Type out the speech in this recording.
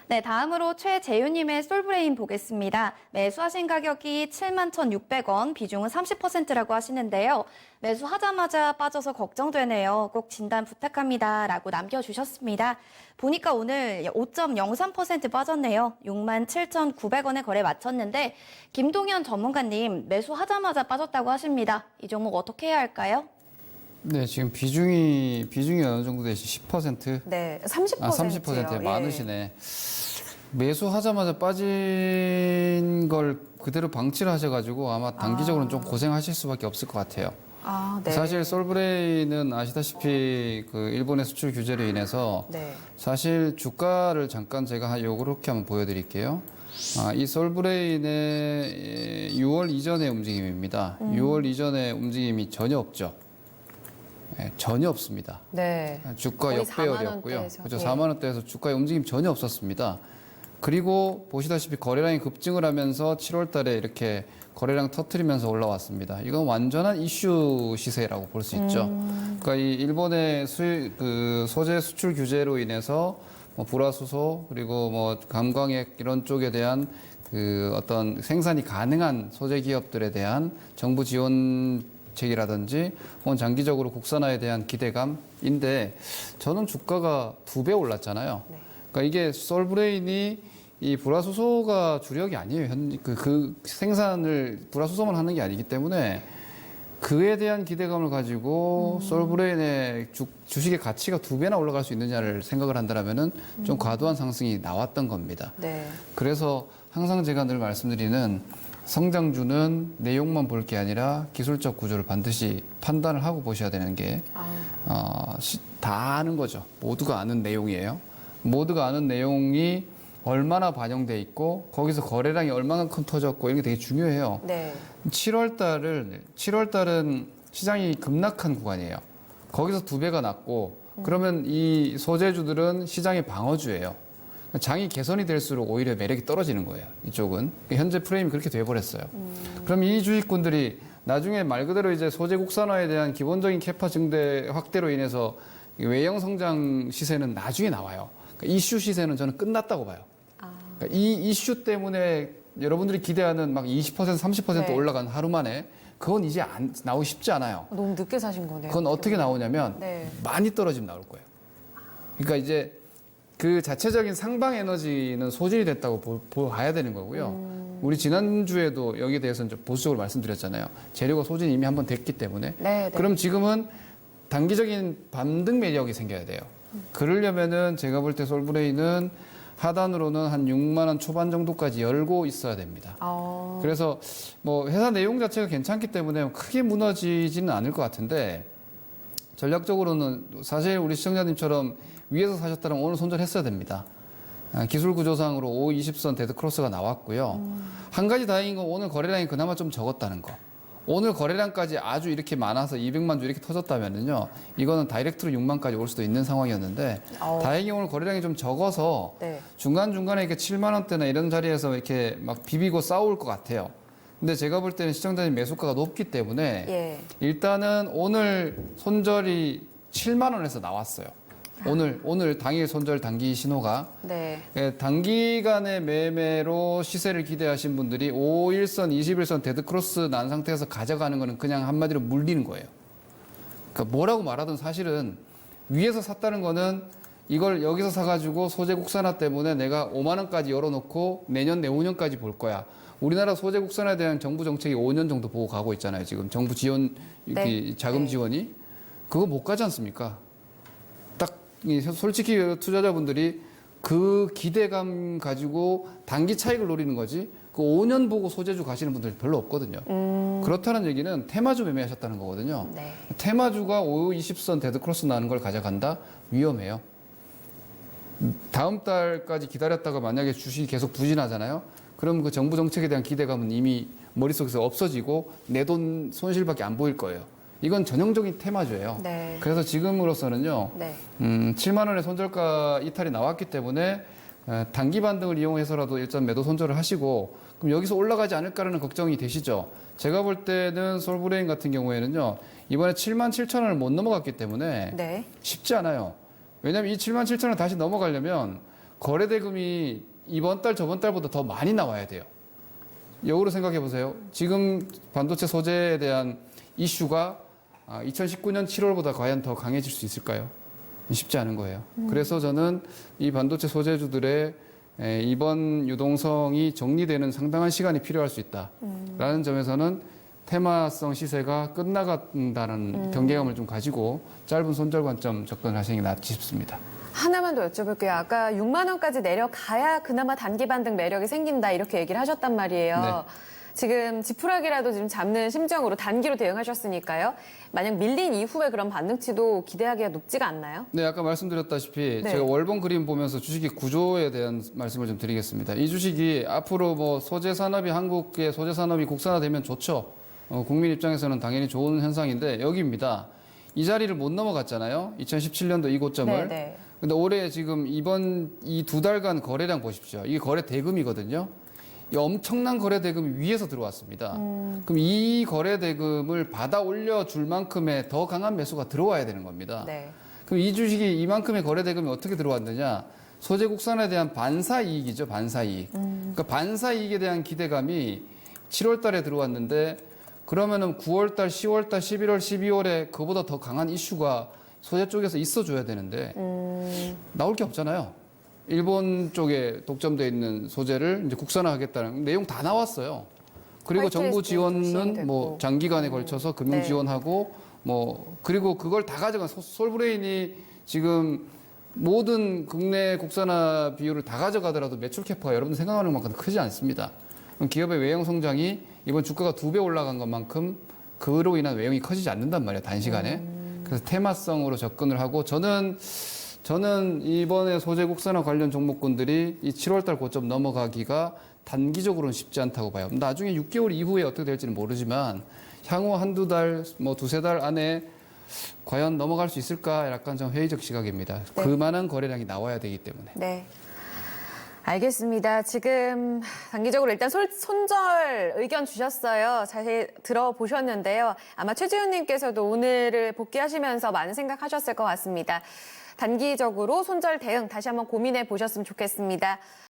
네, 다음으로 최재윤님의 솔브레인 보겠습니다. 매수하신 가격이 71,600원, 비중은 30%라고 하시는데요. 매수하자마자 빠져서 걱정되네요. 꼭 진단 부탁합니다. 라고 남겨주셨습니다. 보니까 오늘 5.03% 빠졌네요. 67,900원에 거래 마쳤는데 김동현 전문가님 매수하자마자 빠졌다고 하십니다. 이 종목 어떻게 해야 할까요? 네, 지금 비중이 어느 정도 되시? 10%? 네, 30%요. 30% 많으시네. 매수하자마자 빠진 걸 그대로 방치를 하셔가지고 아마 단기적으로는 좀 고생하실 수밖에 없을 것 같아요. 네. 사실 솔브레인은 아시다시피 그 일본의 수출 규제로 인해서 네. 사실 주가를 잠깐 제가 요렇게 한번 보여드릴게요. 이 솔브레인의 6월 이전의 움직임입니다. 6월 이전의 움직임이 전혀 없죠. 네, 전혀 없습니다. 네. 주가 거의 역배열이었고요. 4만 원대에서. 그렇죠. 예. 4만 원대에서 주가의 움직임 전혀 없었습니다. 그리고 보시다시피 거래량이 급증을 하면서 7월 달에 이렇게 거래량 터트리면서 올라왔습니다. 이건 완전한 이슈 시세라고 볼 수 있죠. 그러니까 이 일본의 소재 수출 규제로 인해서 뭐 불화수소 그리고 뭐 감광액 이런 쪽에 대한 그 어떤 생산이 가능한 소재 기업들에 대한 정부 지원책이라든지 혹은 장기적으로 국산화에 대한 기대감인데 저는 주가가 2배 올랐잖아요. 네. 그러니까 이게 솔브레인이 이 불화수소가 주력이 아니에요. 그 생산을 불화수소만 하는 게 아니기 때문에 그에 대한 기대감을 가지고 솔브레인의 주식의 가치가 2배나 올라갈 수 있느냐를 생각을 한다면은 좀 과도한 상승이 나왔던 겁니다. 네. 그래서 항상 제가 늘 말씀드리는 성장주는 내용만 볼 게 아니라 기술적 구조를 반드시 판단을 하고 보셔야 되는 게 다 아는 거죠. 모두가 아는 내용이에요. 모두가 아는 내용이 얼마나 반영돼 있고 거기서 거래량이 얼마만큼 터졌고 이런 게 되게 중요해요. 네. 7월 달은 시장이 급락한 구간이에요. 거기서 2배가 났고 그러면 이 소재주들은 시장의 방어주예요. 장이 개선이 될수록 오히려 매력이 떨어지는 거예요. 이쪽은 현재 프레임이 그렇게 돼버렸어요. 그럼 이 주식군들이 나중에 말 그대로 이제 소재 국산화에 대한 기본적인 캐파 증대 확대로 인해서 외형 성장 시세는 나중에 나와요. 그러니까 이슈 시세는 저는 끝났다고 봐요. 그러니까 이 이슈 때문에 여러분들이 기대하는 막 20%, 30% 네. 올라간 하루 만에 그건 이제 나오기 쉽지 않아요. 너무 늦게 사신 거네요. 그건 어떻게 나오냐면 네. 많이 떨어지면 나올 거예요. 그러니까 이제 그 자체적인 상방 에너지는 소진이 됐다고 봐야 되는 거고요. 우리 지난주에도 여기에 대해서는 좀 보수적으로 말씀드렸잖아요. 재료가 소진이 이미 한번 됐기 때문에. 네, 네. 그럼 지금은 단기적인 반등 매력이 생겨야 돼요. 그러려면은 제가 볼 때 솔브레인은 하단으로는 한 6만 원 초반 정도까지 열고 있어야 됩니다. 그래서 뭐 회사 내용 자체가 괜찮기 때문에 크게 무너지지는 않을 것 같은데 전략적으로는 사실 우리 시청자님처럼 위에서 사셨다면 오늘 손절했어야 됩니다. 기술 구조상으로 520선 데드크로스가 나왔고요. 한 가지 다행인 건 오늘 거래량이 그나마 좀 적었다는 거. 오늘 거래량까지 아주 이렇게 많아서 200만 주 이렇게 터졌다면은요, 이거는 다이렉트로 6만까지 올 수도 있는 상황이었는데, 다행히 오늘 거래량이 좀 적어서 네. 중간중간에 이렇게 7만 원대나 이런 자리에서 이렇게 막 비비고 싸울 것 같아요. 근데 제가 볼 때는 시청자님 매수가가 높기 때문에 예. 일단은 오늘 손절이 7만 원에서 나왔어요. 오늘 당일 손절 단기 신호가 네. 단기간의 매매로 시세를 기대하신 분들이 5일선, 21선 데드크로스 난 상태에서 가져가는 거는 그냥 한마디로 물리는 거예요. 그러니까 뭐라고 말하든 사실은 위에서 샀다는 거는 이걸 여기서 사가지고 소재 국산화 때문에 내가 5만 원까지 열어놓고 내년, 내후년까지 볼 거야. 우리나라 소재 국산화에 대한 정부 정책이 5년 정도 보고 가고 있잖아요. 지금 정부 지원, 네. 자금 네. 지원이. 그거 못 가지 않습니까? 솔직히 투자자분들이 그 기대감 가지고 단기 차익을 노리는 거지 그 5년 보고 소재주 가시는 분들 별로 없거든요. 그렇다는 얘기는 테마주 매매하셨다는 거거든요. 네. 테마주가 520선 데드크로스 나는 걸 가져간다? 위험해요. 다음 달까지 기다렸다가 만약에 주식이 계속 부진하잖아요. 그럼 그 정부 정책에 대한 기대감은 이미 머릿속에서 없어지고 내 돈 손실밖에 안 보일 거예요. 이건 전형적인 테마주예요. 네. 그래서 지금으로서는요. 네. 7만 원의 손절가 이탈이 나왔기 때문에 단기 반등을 이용해서라도 일단 매도 손절을 하시고 그럼 여기서 올라가지 않을까라는 걱정이 되시죠. 제가 볼 때는 솔브레인 같은 경우에는요. 이번에 7만 7천 원을 못 넘어갔기 때문에 네. 쉽지 않아요. 왜냐하면 이 7만 7천 원 다시 넘어가려면 거래 대금이 이번 달 저번 달보다 더 많이 나와야 돼요. 역으로 생각해 보세요. 지금 반도체 소재에 대한 이슈가 2019년 7월보다 과연 더 강해질 수 있을까요? 쉽지 않은 거예요. 그래서 저는 이 반도체 소재주들의 이번 유동성이 정리되는 상당한 시간이 필요할 수 있다라는 점에서는 테마성 시세가 끝나간다는 경계감을 좀 가지고 짧은 손절 관점 접근하시는 게 낫지 싶습니다. 하나만 더 여쭤볼게요. 아까 6만 원까지 내려가야 그나마 단기 반등 매력이 생긴다 이렇게 얘기를 하셨단 말이에요. 네. 지금 지푸라기라도 지금 잡는 심정으로 단기로 대응하셨으니까요. 만약 밀린 이후에 그런 반등치도 기대하기가 높지가 않나요? 네, 아까 말씀드렸다시피 네. 제가 월봉 그림 보면서 주식의 구조에 대한 말씀을 좀 드리겠습니다. 이 주식이 앞으로 뭐 소재 산업이 한국의 소재 산업이 국산화되면 좋죠. 국민 입장에서는 당연히 좋은 현상인데 여기입니다. 이 자리를 못 넘어갔잖아요. 2017년도 이 고점을. 네. 근데 올해 지금 이번 이 두 달간 거래량 보십시오. 이게 거래 대금이거든요. 이 엄청난 거래 대금이 위에서 들어왔습니다. 그럼 이 거래 대금을 받아 올려줄 만큼의 더 강한 매수가 들어와야 되는 겁니다. 네. 그럼 이 주식이 이만큼의 거래 대금이 어떻게 들어왔느냐? 소재 국산에 대한 반사 이익이죠, 반사 이익. 그러니까 반사 이익에 대한 기대감이 7월 달에 들어왔는데 그러면은 9월 달, 10월 달, 11월, 12월에 그보다 더 강한 이슈가 소재 쪽에서 있어줘야 되는데 나올 게 없잖아요. 일본 쪽에 독점돼 있는 소재를 이제 국산화하겠다는 내용 다 나왔어요. 그리고 정부 지원은 뭐 장기간에 걸쳐서 금융 네. 지원하고 뭐 그리고 그걸 다 가져간 솔브레인이 지금 모든 국내 국산화 비율을 다 가져가더라도 매출 캐파가 여러분 생각하는 만큼 크지 않습니다. 그럼 기업의 외형 성장이 이번 주가가 2배 올라간 것만큼 그로 인한 외형이 커지지 않는단 말이에요, 단시간에. 그래서 테마성으로 접근을 하고 저는 이번에 소재 국산화 관련 종목군들이 이 7월달 고점 넘어가기가 단기적으로는 쉽지 않다고 봐요. 나중에 6개월 이후에 어떻게 될지는 모르지만 향후 한두 달, 뭐 두세 달 안에 과연 넘어갈 수 있을까? 약간 좀 회의적 시각입니다. 네. 그만한 거래량이 나와야 되기 때문에. 네. 알겠습니다. 지금 단기적으로 일단 손절 의견 주셨어요. 자세히 들어보셨는데요. 아마 최지훈님께서도 오늘을 복귀하시면서 많은 생각하셨을 것 같습니다. 단기적으로 손절 대응 다시 한번 고민해 보셨으면 좋겠습니다.